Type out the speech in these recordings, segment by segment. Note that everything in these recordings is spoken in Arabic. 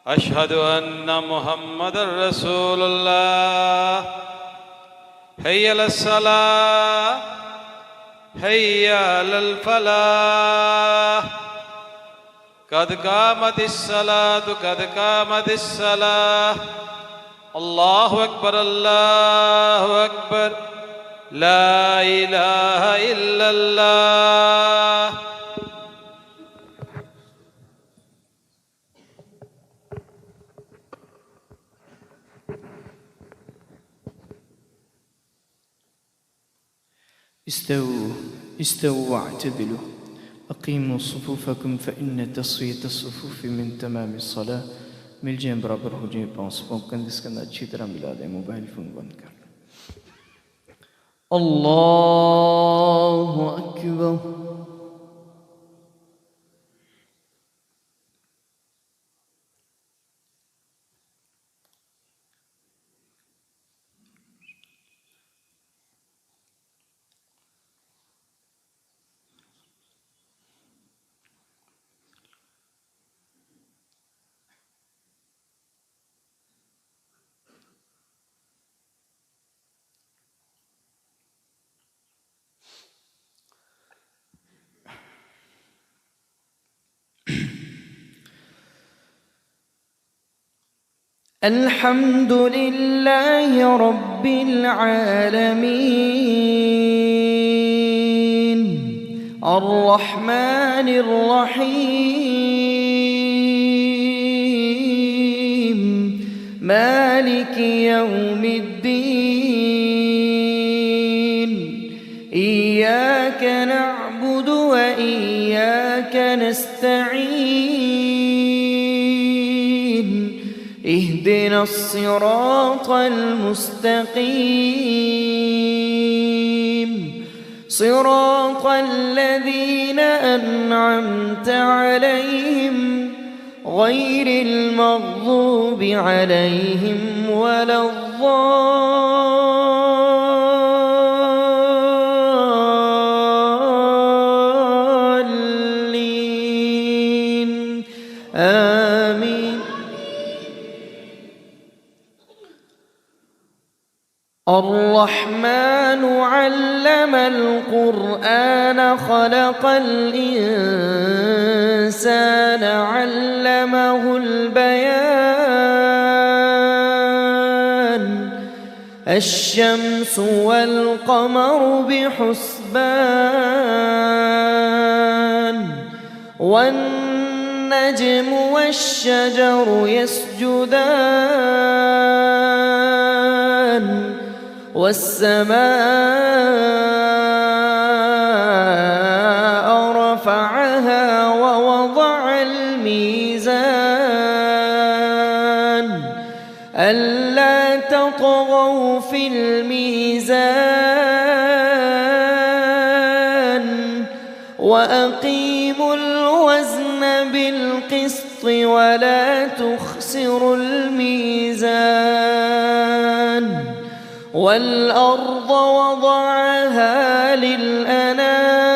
أشهد أن محمد رسول الله. حي على الصلاة حي على الفلاح قد قامت الصلاة قد قامت الصلاة. الله أكبر الله أكبر لا إله إلا الله. استووا واعتدلوا أقيموا صفوفكم فإن تصفية الصفوف من تمام الصلاة. मिल जाएं बराबर हो जाएं पाँव कंधे से कंधा अच्छी तरह मिला दें। मोबाइल फ़ोन बंद कर लें। अल्लाहु अकबर। الحمد لله رب العالمين الرحمن الرحيم مالك يوم الدين. إياك نعبد وإياك نستعين. اهدنا الصراط المستقيم صراط الذين أنعمت عليهم غير المغضوب عليهم ولا الضالين آمين. الرحمن علم القرآن خلق الإنسان علمه البيان. الشمس والقمر بحسبان والنجم والشجر يسجدان والسماء رفعها ووضع الميزان ألا تطغوا في الميزان وأقيموا الوزن بالقسط ولا تخسروا الميزان. والأرض وضعها للأنام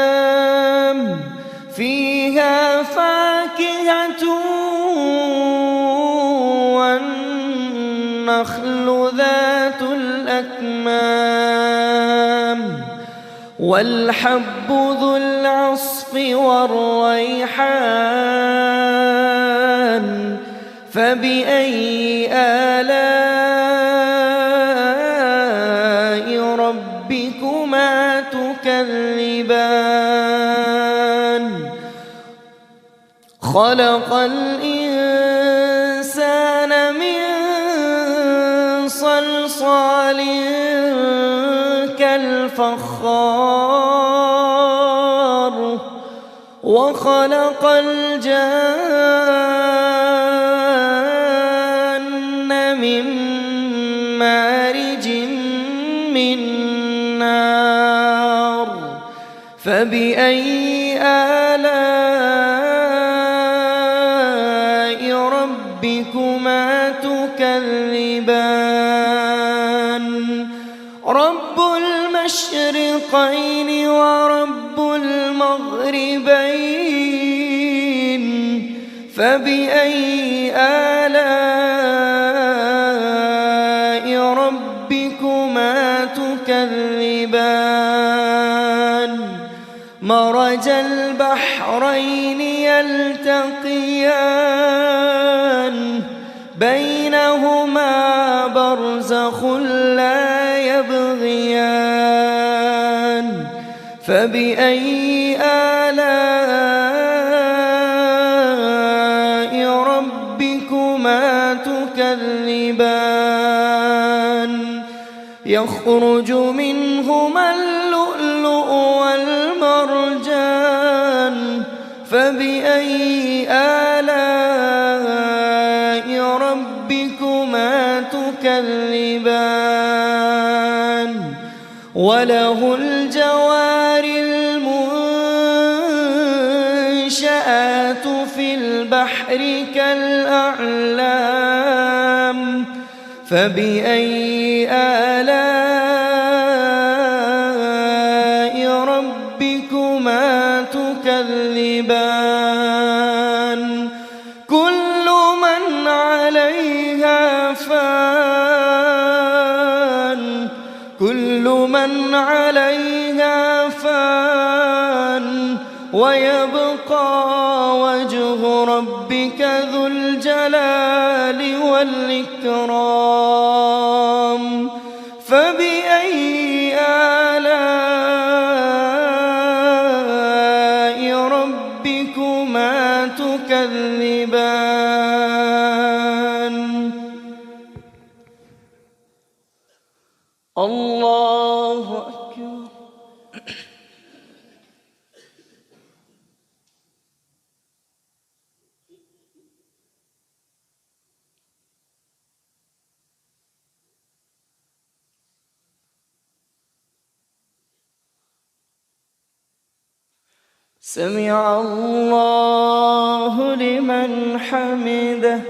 فيها فاكهة والنخل ذات الأكمام والحب ذو العصف والريحان. فبأي آلاء ربكما تكذبان. خلق الإنسان من صلصال كالفخار وخلق الجان من مارج من نار. فبأي آلاء ربكما تكذبان. رب المشرقين ورب المغربين فبأي آلاء ربكما تكذبان مرج البحرين يلتقيان بينهما برزخ لا يبغيان فبأي آلاء ربكما تكذبان يخرج منهما اللؤلؤ والمرجان فبأي آلاء ربكما تكذبان وله الجوار المنشآت في البحر كالأعلام فبأي آلاء ربكما تكذبان كل من عليها فان كل من عليها فان ويبقى وجه ربك ذو الجلال والإكرام فبأي آلاء ربكما تكذبان الله أكبر سمع الله لمن حمده